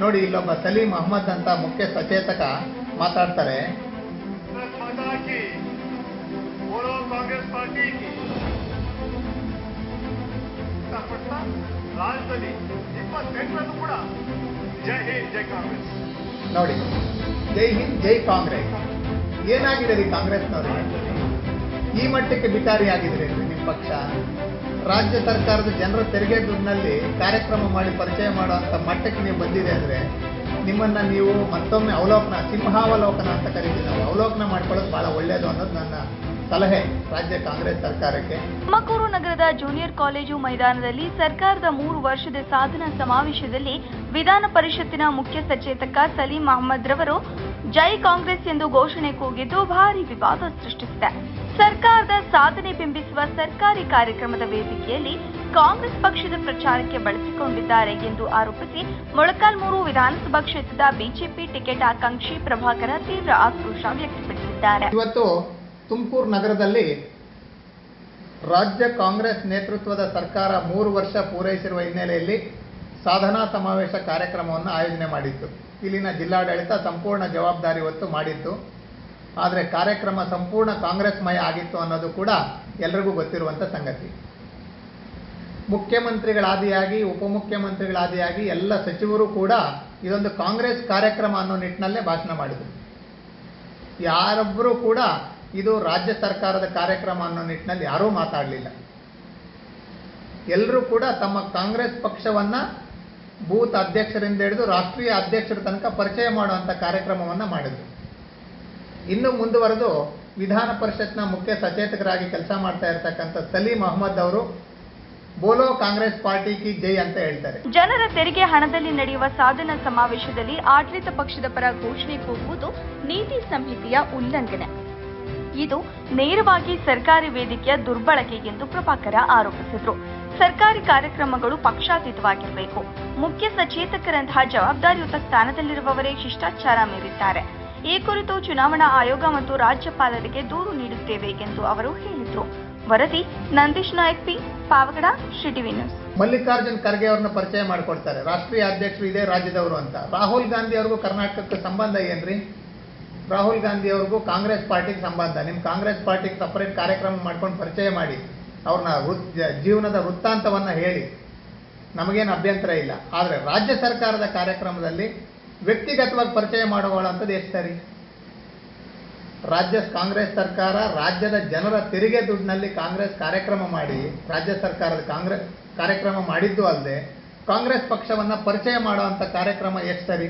ನೋಡಿ, ಇಲ್ಲೊಬ್ಬ ಸಲೀಂ ಅಹಮದ್ ಅಂತ ಮುಖ್ಯ ಸಚೇತಕ ಮಾತಾಡ್ತಾರೆ. ಕಾಂಗ್ರೆಸ್ ಪಾರ್ಟಿ ರಾಜ್ಯದಲ್ಲಿ 28 ಕೂಡ ಜೈ ಹಿಂದ್ ಜೈ ಕಾಂಗ್ರೆಸ್. ನೋಡಿ, ಜೈ ಹಿಂದ್ ಜೈ ಕಾಂಗ್ರೆಸ್. ಏನಾಗಿದೆ ರೀ ಕಾಂಗ್ರೆಸ್ನವ್ರಿಗೆ? ಈ ಮಟ್ಟಕ್ಕೆ ಬಿಕಾರಿ ಆಗಿದ್ರೆ ನಿಮ್ಮ ಪಕ್ಷ. ರಾಜ್ಯ ಸರ್ಕಾರದ ಜನರ ತೆರಿಗೆ ದುಡ್ಡಿನಲ್ಲಿ ಕಾರ್ಯಕ್ರಮ ಮಾಡಿ ಪರಿಚಯ ಮಾಡುವಂಥ ಮಟ್ಟಕ್ಕೆ ನೀವು ಬಂದಿದೆ ಅಂದರೆ ನಿಮ್ಮನ್ನು ನೀವು ಮತ್ತೊಮ್ಮೆ ಸಿಂಹಾವಲೋಕನ ಅಂತ ಕರಿತೀವಿ ನಾವು, ಅವಲೋಕನ ಮಾಡ್ಕೊಳ್ಳೋದು ಭಾಳ ಒಳ್ಳೆಯದು ಅನ್ನೋದು ನನ್ನ ಸಲಹೆ ರಾಜ್ಯ ಕಾಂಗ್ರೆಸ್ ಸರ್ಕಾರಕ್ಕೆ. ತುಮಕೂರು ನಗರದ ಜೂನಿಯರ್ ಕಾಲೇಜು ಮೈದಾನದಲ್ಲಿ ಸರ್ಕಾರದ 3 ವರ್ಷದ ಸಾಧನಾ ಸಮಾವೇಶದಲ್ಲಿ ವಿಧಾನ ಪರಿಷತ್ತಿನ ಮುಖ್ಯ ಸಚೇತಕ ಸಲೀಂ ಅಹಮದ್ ರವರು ಜೈ ಕಾಂಗ್ರೆಸ್ ಎಂದು ಘೋಷಣೆ ಕೂಗಿದ್ದು ಭಾರೀ ವಿವಾದ ಸೃಷ್ಟಿಸಿದೆ. ಸರ್ಕಾರದ ಸಾಧನೆ ಬಿಂಬಿಸುವ ಸರ್ಕಾರಿ ಕಾರ್ಯಕ್ರಮದ ವೇದಿಕೆಯಲ್ಲಿ ಕಾಂಗ್ರೆಸ್ ಪಕ್ಷದ ಪ್ರಚಾರಕ್ಕೆ ಬಳಸಿಕೊಂಡಿದ್ದಾರೆ ಎಂದು ಆರೋಪಿಸಿ ಮೊಳಕಾಲ್ಮೂರು ವಿಧಾನಸಭಾ ಕ್ಷೇತ್ರದ ಬಿಜೆಪಿ ಟಿಕೆಟ್ ಆಕಾಂಕ್ಷಿ ಪ್ರಭಾಕರ ತೀವ್ರ ಆಕ್ರೋಶ ವ್ಯಕ್ತಪಡಿಸಿದ್ದಾರೆ. ಇವತ್ತು ತುಮಕೂರು ನಗರದಲ್ಲಿ ರಾಜ್ಯ ಕಾಂಗ್ರೆಸ್ ನೇತೃತ್ವದ ಸರ್ಕಾರ 3 ವರ್ಷ ಪೂರೈಸಿರುವ ಹಿನ್ನೆಲೆಯಲ್ಲಿ ಸಾಧನಾ ಸಮಾವೇಶ ಕಾರ್ಯಕ್ರಮವನ್ನು ಆಯೋಜನೆ ಮಾಡಿತ್ತು. ಇಲ್ಲಿನ ಜಿಲ್ಲಾಡಳಿತ ಸಂಪೂರ್ಣ ಜವಾಬ್ದಾರಿ ಹೊತ್ತು ಮಾಡಿತ್ತು. ಆದರೆ ಕಾರ್ಯಕ್ರಮ ಸಂಪೂರ್ಣ ಕಾಂಗ್ರೆಸ್ಮಯ ಆಗಿತ್ತು ಅನ್ನೋದು ಕೂಡ ಎಲ್ರಿಗೂ ಗೊತ್ತಿರುವಂಥ ಸಂಗತಿ. ಮುಖ್ಯಮಂತ್ರಿಗಳಾದಿಯಾಗಿ ಉಪಮುಖ್ಯಮಂತ್ರಿಗಳಾದಿಯಾಗಿ ಎಲ್ಲ ಸಚಿವರು ಕೂಡ ಇದೊಂದು ಕಾಂಗ್ರೆಸ್ ಕಾರ್ಯಕ್ರಮ ಅನ್ನೋ ನಿಟ್ಟಿನಲ್ಲೇ ಭಾಷಣ ಮಾಡಿದರು. ಯಾರೊಬ್ಬರೂ ಕೂಡ ಇದು ರಾಜ್ಯ ಸರ್ಕಾರದ ಕಾರ್ಯಕ್ರಮ ಅನ್ನೋ ನಿಟ್ಟಿನಲ್ಲಿ ಯಾರೂ ಮಾತಾಡಲಿಲ್ಲ. ಎಲ್ಲರೂ ಕೂಡ ತಮ್ಮ ಕಾಂಗ್ರೆಸ್ ಪಕ್ಷವನ್ನು ಬೂತ್ ಅಧ್ಯಕ್ಷರಿಂದ ಹಿಡಿದು ರಾಷ್ಟ್ರೀಯ ಅಧ್ಯಕ್ಷರ ತನಕ ಪರಿಚಯ ಮಾಡುವಂಥ ಕಾರ್ಯಕ್ರಮವನ್ನು ಮಾಡಿದರು. ಇನ್ನು ಮುಂದುವರೆದು ವಿಧಾನ ಪರಿಷತ್ನ ಮುಖ್ಯ ಸಚೇತಕರಾಗಿ ಕೆಲಸ ಮಾಡ್ತಾ ಇರತಕ್ಕಂಥ ಸಲೀಂ ಅಹಮದ್ ಅವರು ಬೋಲೋ ಕಾಂಗ್ರೆಸ್ ಪಾರ್ಟಿ ಕಿ ಜೈ ಅಂತ ಹೇಳ್ತಾರೆ. ಜನರ ತೆರಿಗೆ ಹಣದಲ್ಲಿ ನಡೆಯುವ ಸಾಧನಾ ಸಮಾವೇಶದಲ್ಲಿ ಆಡಳಿತ ಪಕ್ಷದ ಪರ ಘೋಷಣೆ ಕೂಗುವುದು ನೀತಿ ಸಂಹಿತೆಯ ಉಲ್ಲಂಘನೆ. ಇದು ನೇರವಾಗಿ ಸರ್ಕಾರಿ ವೇದಿಕೆಯ ದುರ್ಬಳಕೆ ಎಂದು ಪ್ರಭಾಕರ ಆರೋಪಿಸಿದರು. ಸರ್ಕಾರಿ ಕಾರ್ಯಕ್ರಮಗಳು ಪಕ್ಷಾತೀತವಾಗಿರಬೇಕು. ಮುಖ್ಯ ಸಚೇತಕರಂತಹ ಜವಾಬ್ದಾರಿಯುತ ಸ್ಥಾನದಲ್ಲಿರುವವರೇ ಶಿಷ್ಟಾಚಾರ ಮೀರಿದ್ದಾರೆ. ಈ ಕುರಿತು ಚುನಾವಣಾ ಆಯೋಗ ಮತ್ತು ರಾಜ್ಯಪಾಲರಿಗೆ ದೂರು ನೀಡುತ್ತೇವೆ ಎಂದು ಅವರು ಹೇಳಿದರು. ವರದಿ Nandish Nayak P, Pavagada, TV news. Mallikarjun Kharge ಅವ್ರನ್ನ ಪರಿಚಯ ಮಾಡಿಕೊಡ್ತಾರೆ. ರಾಷ್ಟ್ರೀಯ ಅಧ್ಯಕ್ಷರು ಇದೇ ರಾಜ್ಯದವರು ಅಂತ. ರಾಹುಲ್ ಗಾಂಧಿ ಅವ್ರಿಗೂ ಕರ್ನಾಟಕಕ್ಕೆ ಸಂಬಂಧ ಏನ್ರಿ? ರಾಹುಲ್ ಗಾಂಧಿ ಅವ್ರಿಗೂ ಕಾಂಗ್ರೆಸ್ ಪಾರ್ಟಿಗೆ ಸಂಬಂಧ. ನಿಮ್ಮ ಕಾಂಗ್ರೆಸ್ ಪಾರ್ಟಿಗೆ ಸಪರೇಟ್ ಕಾರ್ಯಕ್ರಮ ಮಾಡ್ಕೊಂಡು ಪರಿಚಯ ಮಾಡಿ, ಅವ್ರನ್ನ ಜೀವನದ ವೃತ್ತಾಂತವನ್ನು ಹೇಳಿ, ನಮಗೇನು ಅಭ್ಯಂತರ ಇಲ್ಲ. ಆದರೆ ರಾಜ್ಯ ಸರ್ಕಾರದ ಕಾರ್ಯಕ್ರಮದಲ್ಲಿ ವ್ಯಕ್ತಿಗತವಾಗಿ ಪರಿಚಯ ಮಾಡುವಂಥದ್ದು ಎಷ್ಟು ಸರಿ? ಕಾಂಗ್ರೆಸ್ ಸರ್ಕಾರ ರಾಜ್ಯದ ಜನರ ತೆರಿಗೆ ದುಡ್ಡಿನಲ್ಲಿ ಕಾಂಗ್ರೆಸ್ ಕಾರ್ಯಕ್ರಮ ಮಾಡಿ, ರಾಜ್ಯ ಸರ್ಕಾರದ ಕಾಂಗ್ರೆಸ್ ಕಾರ್ಯಕ್ರಮ ಮಾಡಿದ್ದು ಅಲ್ಲದೆ ಕಾಂಗ್ರೆಸ್ ಪಕ್ಷವನ್ನು ಪರಿಚಯ ಮಾಡುವಂಥ ಕಾರ್ಯಕ್ರಮ ಎಷ್ಟು ಸರಿ?